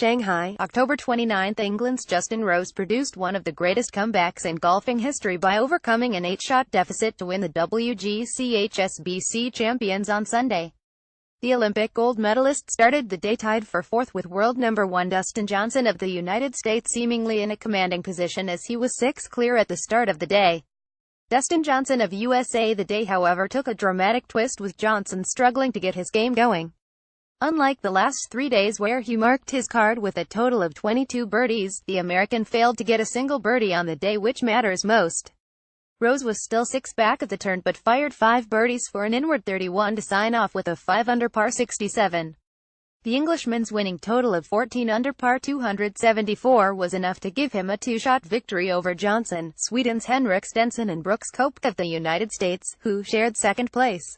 Shanghai, October 29. England's Justin Rose produced one of the greatest comebacks in golfing history by overcoming an 8-shot deficit to win the WGC HSBC Champions on Sunday. The Olympic gold medalist started the day tied for fourth with world number 1 Dustin Johnson of the United States seemingly in a commanding position as he was 6 clear at the start of the day. Dustin Johnson of USA. The day, however, took a dramatic twist with Johnson struggling to get his game going. Unlike the last 3 days where he marked his card with a total of 22 birdies, the American failed to get a single birdie on the day which matters most. Rose was still 6 back at the turn but fired 5 birdies for an inward 31 to sign off with a 5 under par 67. The Englishman's winning total of 14 under par 274 was enough to give him a 2-shot victory over Johnson, Sweden's Henrik Stenson and Brooks Koepka of the United States, who shared second place.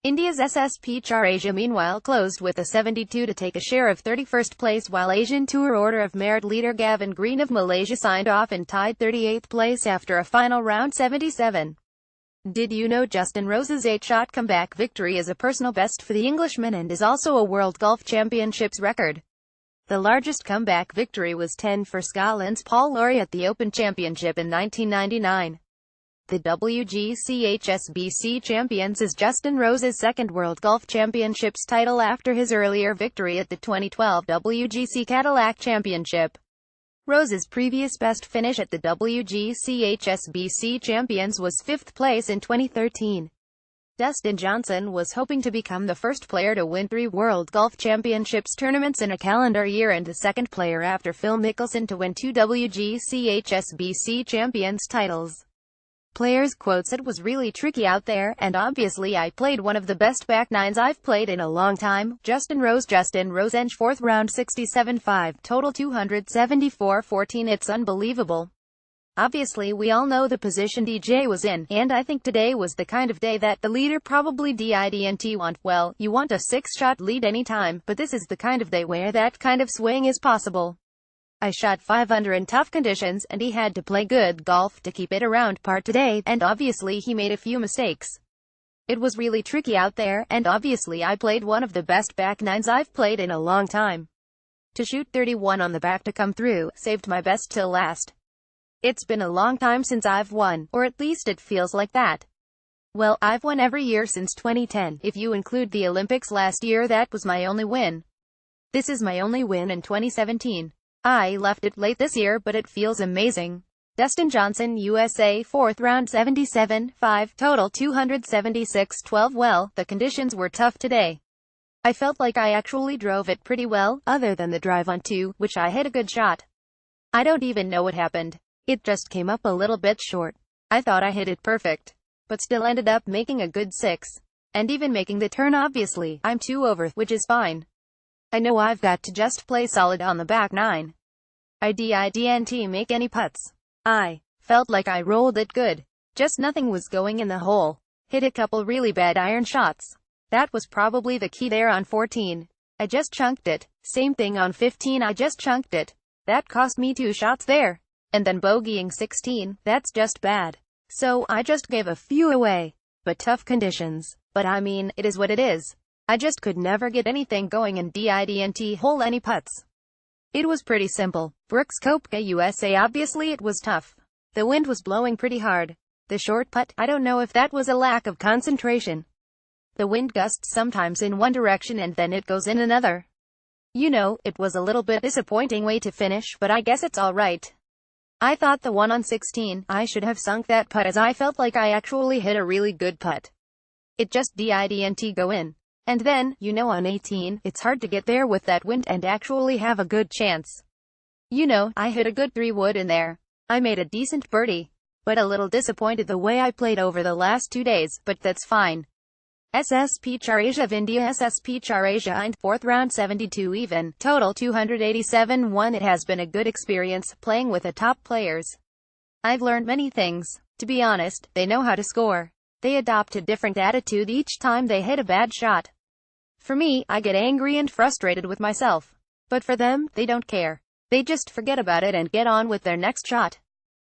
India's SSP Char Asia meanwhile closed with a 72 to take a share of 31st place, while Asian Tour Order of Merit leader Gavin Green of Malaysia signed off and tied 38th place after a final round 77. Did you know Justin Rose's 8-shot comeback victory is a personal best for the Englishman and is also a World Golf Championships record? The largest comeback victory was 10 for Scotland's Paul Lawrie at the Open Championship in 1999. The WGC HSBC Champions is Justin Rose's second World Golf Championships title after his earlier victory at the 2012 WGC Cadillac Championship. Rose's previous best finish at the WGC HSBC Champions was 5th place in 2013. Dustin Johnson was hoping to become the first player to win 3 World Golf Championships tournaments in a calendar year and the second player after Phil Mickelson to win 2 WGC HSBC Champions titles. Players quotes, "It was really tricky out there, and obviously I played one of the best back nines I've played in a long time." Justin Rose Eng 4th round 67-5, total 274-14. It's unbelievable. Obviously we all know the position DJ was in, and I think today was the kind of day that the leader probably didn't want. Well, you want a 6-shot lead anytime, but this is the kind of day where that kind of swing is possible. I shot 5 under in tough conditions, and he had to play good golf to keep it around par today, and obviously he made a few mistakes. It was really tricky out there, and obviously I played one of the best back nines I've played in a long time. To shoot 31 on the back to come through, saved my best till last. It's been a long time since I've won, or at least it feels like that. Well, I've won every year since 2010, if you include the Olympics last year. That was my only win. This is my only win in 2017. I left it late this year, but it feels amazing. Dustin Johnson, USA. 4th round 77-5, total 276-12. Well, the conditions were tough today. I felt like I actually drove it pretty well, other than the drive on 2, which I hit a good shot. I don't even know what happened. It just came up a little bit short. I thought I hit it perfect, but still ended up making a good 6. And even making the turn. Obviously, I'm 2 over, which is fine. I know I've got to just play solid on the back 9. I didn't make any putts. I felt like I rolled it good. Just nothing was going in the hole. Hit a couple really bad iron shots. That was probably the key there on 14. I just chunked it. Same thing on 15, I just chunked it. That cost me 2 shots there. And then bogeying 16, that's just bad. So, I just gave a few away. But tough conditions. But I mean, it is what it is. I just could never get anything going and didn't hole any putts. It was pretty simple. Brooks Koepka, USA. Obviously it was tough. The wind was blowing pretty hard. The short putt, I don't know if that was a lack of concentration. The wind gusts sometimes in one direction and then it goes in another. You know, it was a little bit disappointing way to finish, but I guess it's alright. I thought the one on 16, I should have sunk that putt as I felt like I actually hit a really good putt. It just didn't go in. And then, you know, on 18, it's hard to get there with that wind and actually have a good chance. You know, I hit a good 3-wood in there. I made a decent birdie. But a little disappointed the way I played over the last 2 days, but that's fine. SSP Char Asia of India. SSP Char Asia Ind 4th round 72 even, total 287-1. It has been a good experience, playing with the top players. I've learned many things. To be honest, they know how to score. They adopt a different attitude each time they hit a bad shot. For me, I get angry and frustrated with myself. But for them, they don't care. They just forget about it and get on with their next shot.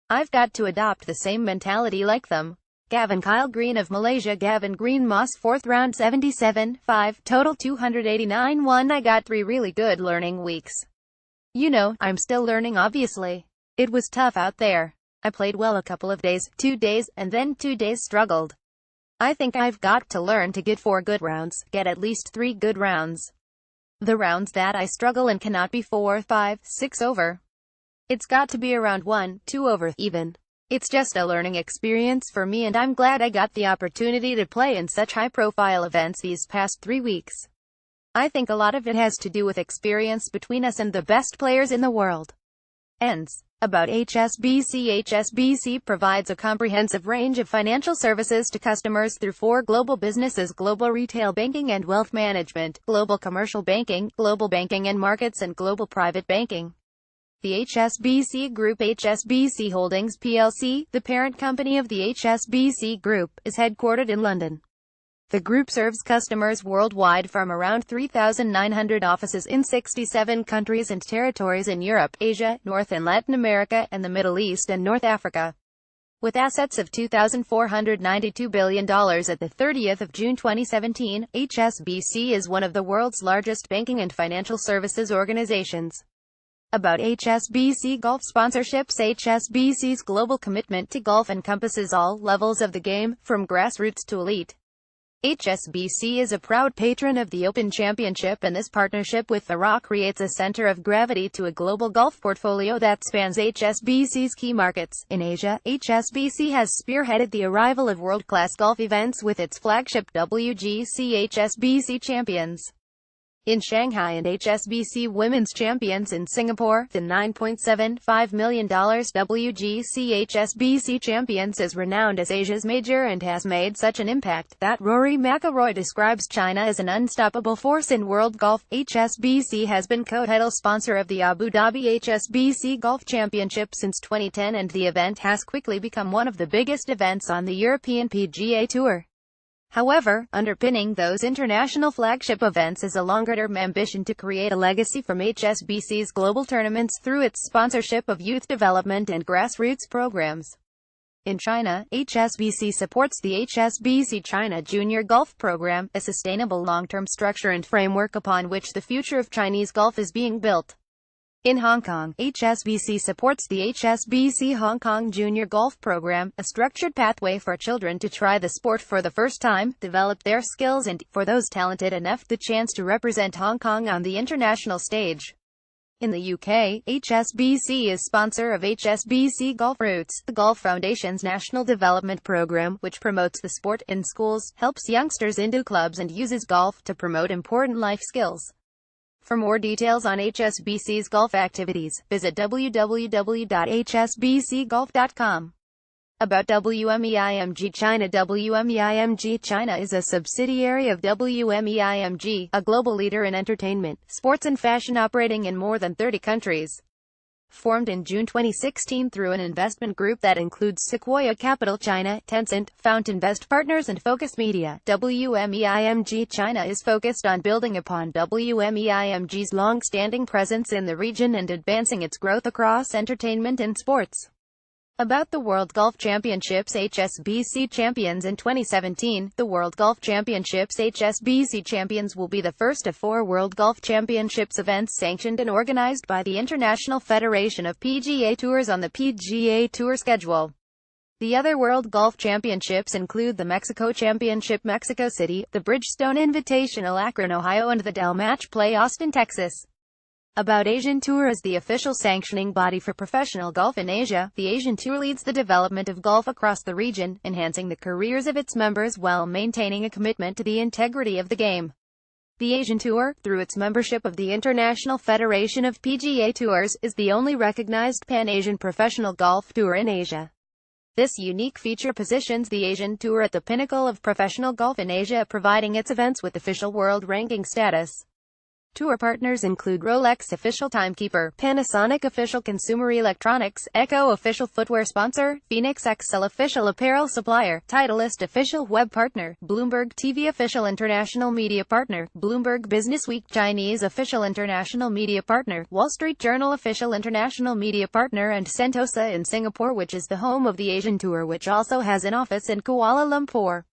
I've got to adopt the same mentality like them. Kyle Green of Malaysia. Gavin Green Moss. 4th round 77-5, total 289-1. I got 3 really good learning weeks. You know, I'm still learning obviously. It was tough out there. I played well a couple of days, 2 days, and then 2 days struggled. I think I've got to learn to get 4 good rounds, get at least 3 good rounds. The rounds that I struggle in cannot be 4, 5, 6 over. It's got to be around 1, 2 over, even. It's just a learning experience for me, and I'm glad I got the opportunity to play in such high-profile events these past 3 weeks. I think a lot of it has to do with experience between us and the best players in the world. Ends. About HSBC. HSBC provides a comprehensive range of financial services to customers through 4 global businesses: global retail banking and wealth management, global commercial banking, global banking and markets, and global private banking. The HSBC Group. HSBC Holdings plc, the parent company of the HSBC Group, is headquartered in London. The group serves customers worldwide from around 3,900 offices in 67 countries and territories in Europe, Asia, North and Latin America, and the Middle East and North Africa. With assets of $2,492 billion at the 30th of June 2017, HSBC is one of the world's largest banking and financial services organizations. About HSBC Golf sponsorships. HSBC's global commitment to golf encompasses all levels of the game, from grassroots to elite. HSBC is a proud patron of the Open Championship, and this partnership with The Rock creates a center of gravity to a global golf portfolio that spans HSBC's key markets. In Asia, HSBC has spearheaded the arrival of world-class golf events with its flagship WGC HSBC Champions in Shanghai and HSBC Women's Champions in Singapore. The $9.75 million WGC HSBC Champions is renowned as Asia's major and has made such an impact that Rory McIlroy describes China as an unstoppable force in world golf. HSBC has been co-title sponsor of the Abu Dhabi HSBC Golf Championship since 2010, and the event has quickly become one of the biggest events on the European PGA Tour. However, underpinning those international flagship events is a longer-term ambition to create a legacy from HSBC's global tournaments through its sponsorship of youth development and grassroots programs. In China, HSBC supports the HSBC China Junior Golf Program, a sustainable long-term structure and framework upon which the future of Chinese golf is being built. In Hong Kong, HSBC supports the HSBC Hong Kong Junior Golf Program, a structured pathway for children to try the sport for the first time, develop their skills and, for those talented enough, the chance to represent Hong Kong on the international stage. In the UK, HSBC is sponsor of HSBC Golf Roots, the Golf Foundation's national development program, which promotes the sport in schools, helps youngsters into clubs, and uses golf to promote important life skills. For more details on HSBC's golf activities, visit www.hsbcgolf.com. About WMEIMG China. WMEIMG China is a subsidiary of WMEIMG, a global leader in entertainment, sports and fashion operating in more than 30 countries. Formed in June 2016 through an investment group that includes Sequoia Capital China, Tencent, FountainVest Partners and Focus Media, WMEIMG China is focused on building upon WMEIMG's long-standing presence in the region and advancing its growth across entertainment and sports. About the World Golf Championships HSBC Champions. In 2017, the World Golf Championships HSBC Champions will be the first of 4 World Golf Championships events sanctioned and organized by the International Federation of PGA Tours on the PGA Tour schedule. The other World Golf Championships include the Mexico Championship Mexico City, the Bridgestone Invitational Akron, Ohio, and the Dell Match Play Austin, Texas. About Asian Tour. As the official sanctioning body for professional golf in Asia, the Asian Tour leads the development of golf across the region, enhancing the careers of its members while maintaining a commitment to the integrity of the game. The Asian Tour, through its membership of the International Federation of PGA Tours, is the only recognized Pan-Asian professional golf tour in Asia. This unique feature positions the Asian Tour at the pinnacle of professional golf in Asia, providing its events with official world ranking status. Tour partners include Rolex official timekeeper, Panasonic official consumer electronics, Echo official footwear sponsor, Phoenix XL official apparel supplier, Titleist official web partner, Bloomberg TV official international media partner, Bloomberg Businessweek Chinese official international media partner, Wall Street Journal official international media partner, and Sentosa in Singapore, which is the home of the Asian Tour, which also has an office in Kuala Lumpur.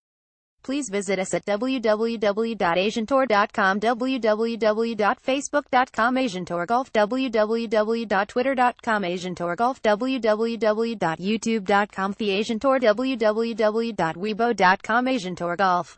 Please visit us at www.asiantour.com, www.facebook.com asiantourgolf, www.twitter.com asiantourgolf, www.youtube.com the Asian Tour, www.weibo.com asiantourgolf.